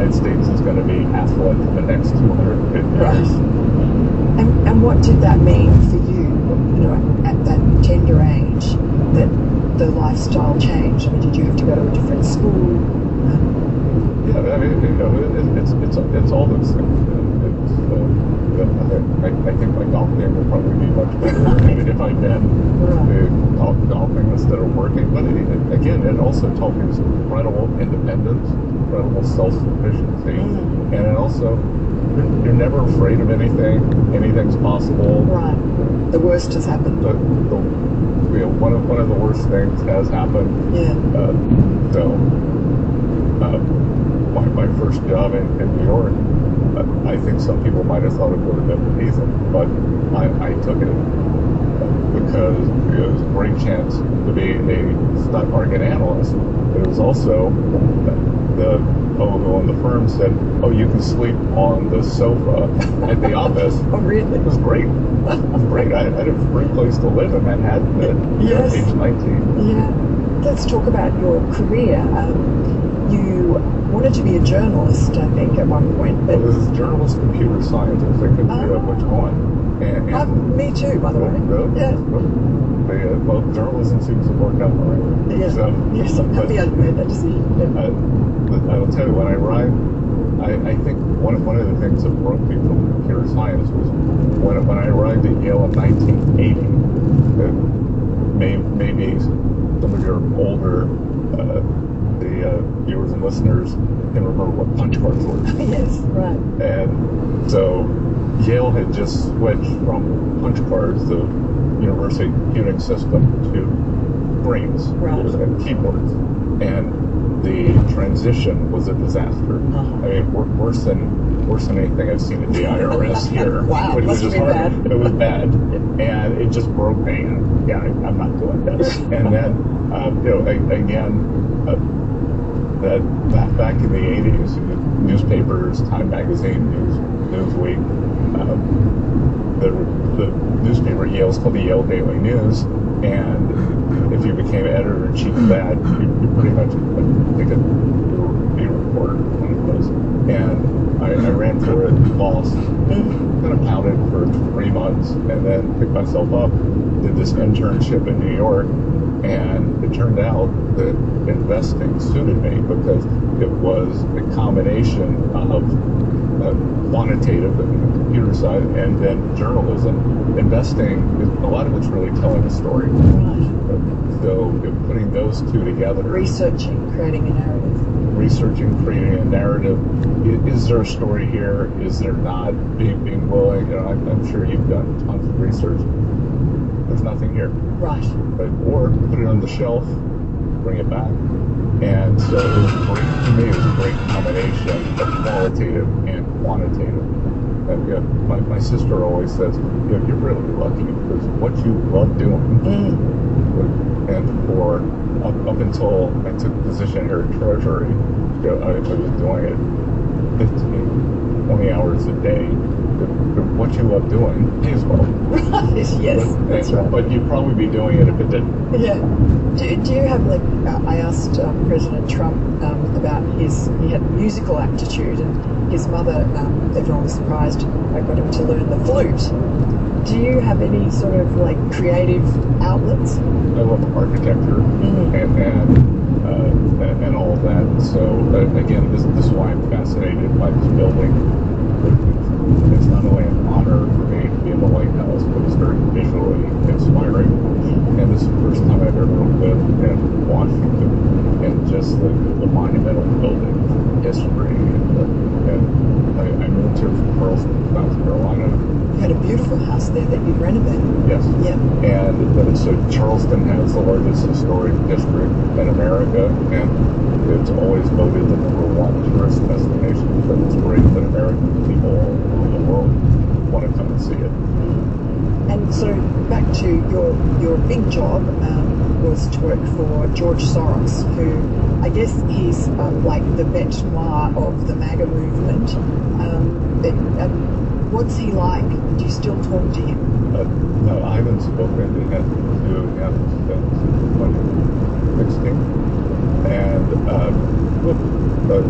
United States is going to be affluent for the next 250 Right. years. And what did that mean for you, at that tender age, that the lifestyle changed? I mean, did you have to go to a different school? Yeah, I mean, it's all those things. I think my golf game would probably be much better if I'd been golfing instead of working. But again, it also taught me this incredible independence, incredible self-sufficiency, and it also, you're never afraid of anything. Anything's possible. Right. The worst has happened. But one of the worst things has happened. Yeah. My first job in New York, I think some people might have thought it would have been amazing, but I took it because it was a great chance to be a stock market analyst. But it was also the owner in the firm said, "Oh, you can sleep on the sofa at the office." Oh, really? It was great. It was great. I had a great place to live in Manhattan at age 19. Yeah. Let's talk about your career. You wanted to be a journalist, I think, at one point. But this is journalist, computer scientist. I couldn't figure out which one. And me too, by the way. Yeah. Well, journalism seems to work out all right. Yeah. So, yes, I'm happy I made that decision. I will tell you, when I arrived, I think one of the things that broke me from computer science was when I arrived at Yale in 1980. Maybe some of your older viewers and listeners can remember what punch cards were. Yes, right. And so Yale had just switched from punch cards, the university computing system, to screens and keyboards. And the transition was a disaster. I mean, worse than anything I've seen at the IRS here. Wow, which must was have been bad. It was bad, and it just broke me. And yeah, I'm not doing this. And then, that back in the 80s, newspapers, Time Magazine, Newsweek, the newspaper at Yale was called the Yale Daily News, and if you became editor-in-chief of that, you pretty much be a reporter, one of those. And I ran for it, lost, kind of pounded for 3 months, and then picked myself up, did this internship in New York, and it turned out that investing suited me because it was a combination of quantitative and computer side and then journalism. Investing, a lot of it's really telling a story. Right. So putting those two together. Researching, creating a narrative. Researching, creating a narrative. Is there a story here? Is there not? Being willing, I'm sure you've done tons of research. There's nothing here. Right. Or put it on the shelf, bring it back. And so it was great, to me, it was a great combination of qualitative and quantitative. And my sister always says, you're really lucky because what you love doing, and for up until I took a position here at Treasury, I was doing it 15, 20 hours a day. What you love doing pays well. Right, yes, that's right. But you'd probably be doing it if it didn't. Yeah. Do you have, I asked President Trump about he had musical aptitude, and his mother, everyone was surprised, I got him to learn the flute. Do you have any sort of creative outlets? I love architecture and all of that. So again, this is why I'm fascinated by this building. It's not only an honor for me to be in the White House, but it's very visually inspiring. And this is the first time I've ever lived in Washington, and just the monumental building, history, and I moved here from Charleston, South Carolina. You had a beautiful house there that you renovated. Yes. Yeah. And so Charleston has the largest historic district in America, and it's always voted the #1 tourist destination because it's great that American people all over the world want to come and see it. And so back to your big job was to work for George Soros, who I guess he's like the bête noire of the MAGA movement. What's he like? Do you still talk to him? No, I haven't spoken to him since 2016. And look,